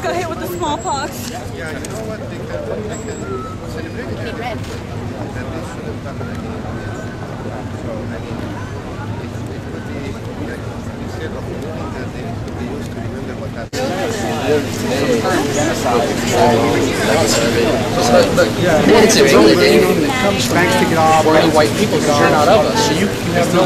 got hit with the smallpox. Yeah, you know what? They can celebrate it. That they should have done it. So, I mean, it would be like, instead of moving that they used to remember what happened. It's intimidating when it comes from for any white people because you're not of us. So you have no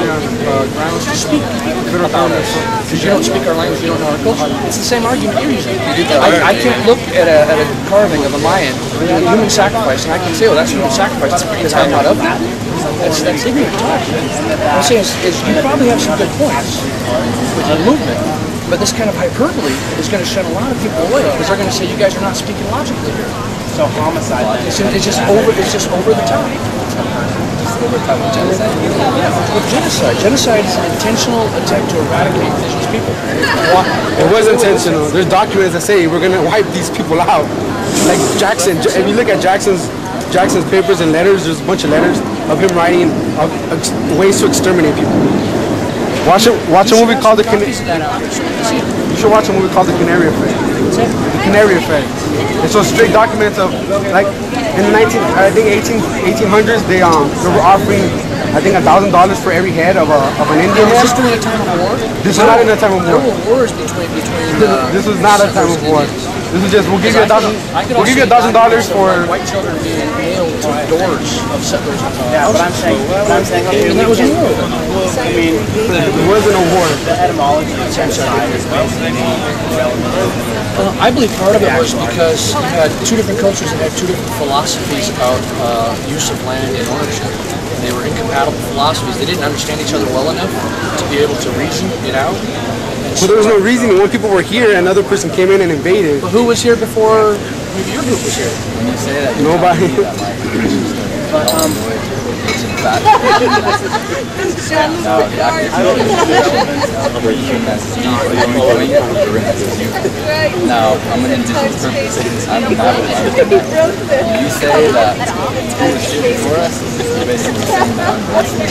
grounds to speak about us. Because you don't speak our language, you don't know our culture. It's the same argument you're using. I can't look at a carving of a Mayan doing human sacrifice and I can say, oh, that's human sacrifice because I'm not of that. That's ignorant talk. What I'm saying is you probably have some good points with your movement. But this kind of hyperbole is going to shut a lot of people away because they're going to say you guys are not speaking logically here. So homicide. It's just over the top. Over top of genocide. Yeah, with genocide. Genocide is an intentional attempt to eradicate indigenous people. It was intentional. There's documents that say we're going to wipe these people out. Like Jackson. If you look at Jackson's papers and letters, there's a bunch of letters of him writing ways to exterminate people. Watch a movie called The Canary. You should watch a movie called The Canary Effect. The Canary Effect. It's those straight documents of like in the 1800s they were offering I think $1,000 for every head of an Indian head. Was this during a time of war? This was not in a time of war. There were wars between. This was not a time of war. This is just we'll give you $1,000 for white children being nailed to doors of settlers. Yeah, but I'm saying, and that was a war. I mean, it wasn't a war. The etymology of genocide is basically I believe part of it was because you had two different cultures that had two different philosophies about use of land and ownership. They were incompatible philosophies. They didn't understand each other well enough to be able to reason it out. But there was no reason when people were here, another person came in and invaded. But who was here before maybe your group was here? when you say that. Nobody. No, I'm an indigenous person. I'm not a When you say that who was here before us, you're basically saying that I'm blessing.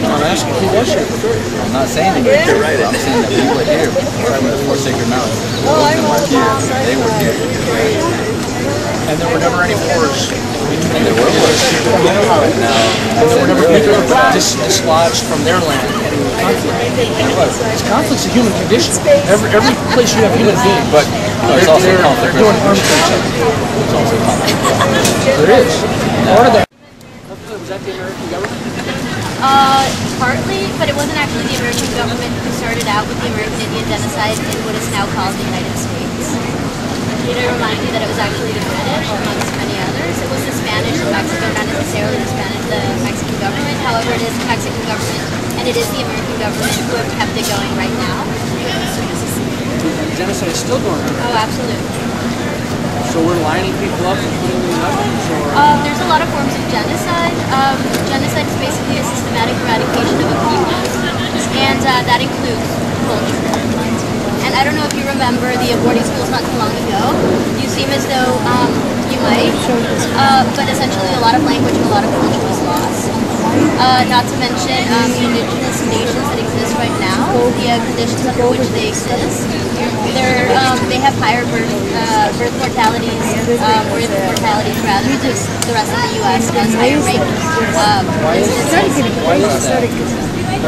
I'm asking who was here before you. I'm not saying that you're right. I'm saying that we were here before the Four Sacred Mountains. They were here. And there were never any wars. And there were wars. And there were never people dislodged from their land. Conflict's a human condition. Every place you have human beings, but it's also conflict. They're doing harm to each other. It's also conflict. There is. Part of that. Was that the American government? Partly, but it wasn't actually the American government who started out with the American Indian genocide in what is now called the United States. Did I remind you that it was actually the British, amongst many others? It was the Spanish in Mexico, not necessarily the Mexican government. However, it is the Mexican government, and it is the American government who have kept it going right now. Genocide is still going on. Oh, absolutely. So we're lining people up and putting them in ovens? There's a lot of forms of genocide. Genocide is basically a systematic eradication of a people, and that includes culture. And I don't know if you remember the boarding schools not too long ago. You seem as though you might, but essentially a lot of language and a lot of culture was lost. Not to mention the indigenous nations that exist right now, the conditions under which they exist. They have higher birth mortalities, rather than the rest of the U.S. has higher rates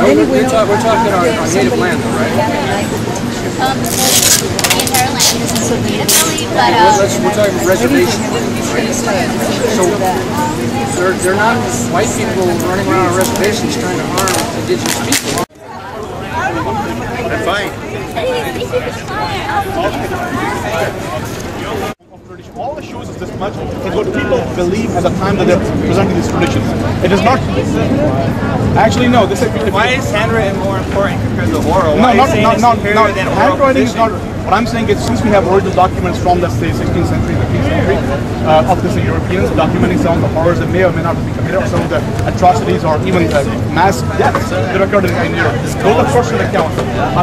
We're talking our native land, though, right? The entire land is natively, but we're talking reservations. So they're not white people running around on reservations trying to harm indigenous people. I'm fine. All it shows us this much is what people believe at the time that they're presenting these traditions. It is not. Actually, no. This is. Why is handwritten more important compared to oral? No, not handwriting is not. What I'm saying is, since we have original documents from, let's say, 16th century, 15th century, of the Europeans documenting some of the horrors that may or may not have been committed, or some of the atrocities, or even mass deaths that occurred in Europe. Those are personal accounts.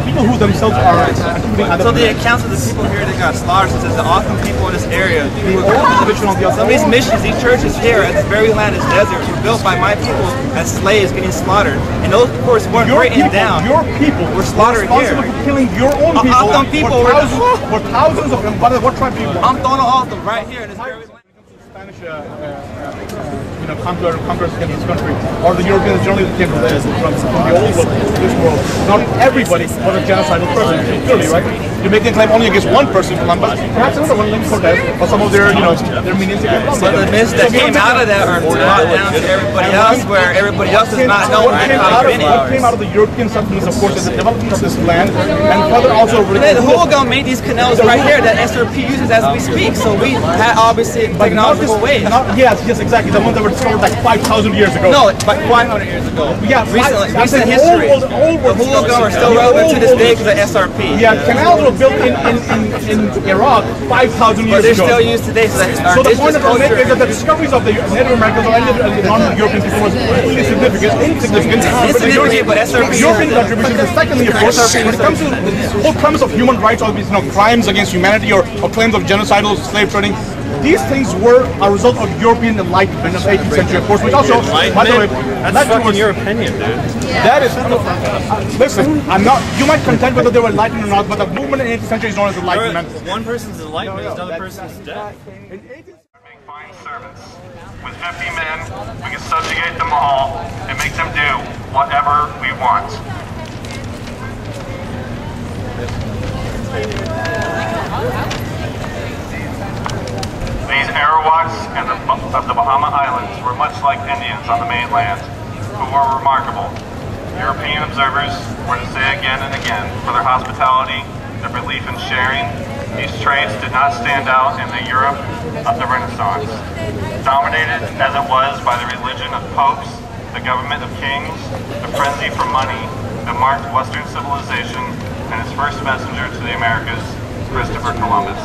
People who themselves are. So the accounts of the people here that got slaughtered, such as the Auckland people in this area, the old division on the other. Some of these missions, these churches here at this very land, this desert, were built by my people as slaves getting slaughtered. And those, of course, weren't written down. Your people were slaughtered here. For killing your own people. For thousands of them. What tribe people? I'm throwing all of them right here in this very land. Spanish conquerors came to this country, or the Europeans generally came from the old world to this world. Not everybody was a genocidal person, clearly, right? You're making a claim only against one person, Columbus, perhaps another one, like Cortez, or some of their, their minions. But the myths that came out of that are brought down to everybody else, where everybody else does not know what came out of the European settlements, of course, is the development of this land, and further also. The Hooligans made these canals right here that SRP uses as we speak, so we had obviously technological ways. Yes, exactly. The ones that were discovered like 5,000 years ago. No, like 500 years ago. Yeah, recent history. The Hooligans are still relevant to this day because of SRP. Yeah, canals were built in Iraq 5,000 years ago. But they're still used today. So the point that I make is that the discoveries of the Native Americans or any of the non-European people was really insignificant. But SRP. European contributions, and secondly, of course, when it comes to the whole premise of human rights, all these crimes against humanity or claims of genocidal slave trading, these things were a result of European enlightenment in the 18th century, of course, which also, by the way, that's fucking your opinion, dude. That is, listen, I'm not, you might contend whether they were enlightened or not, but the movement in the 18th century is known as enlightenment. One person's enlightenment, another person's death. Make fine servants. With 50 men, we can subjugate them all and make them do whatever we want. These Arawaks of the Bahama Islands were much like Indians on the mainland, who were remarkable. European observers were to say again and again, for their hospitality, their belief in sharing, these traits did not stand out in the Europe of the Renaissance. Dominated as it was by the religion of popes, the government of kings, the frenzy for money that marked Western civilization, and its first messenger to the Americas, Christopher Columbus.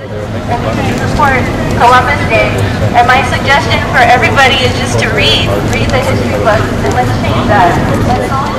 Report Columbus Day, and my suggestion for everybody is just to read the history books, and let's change that. That's all.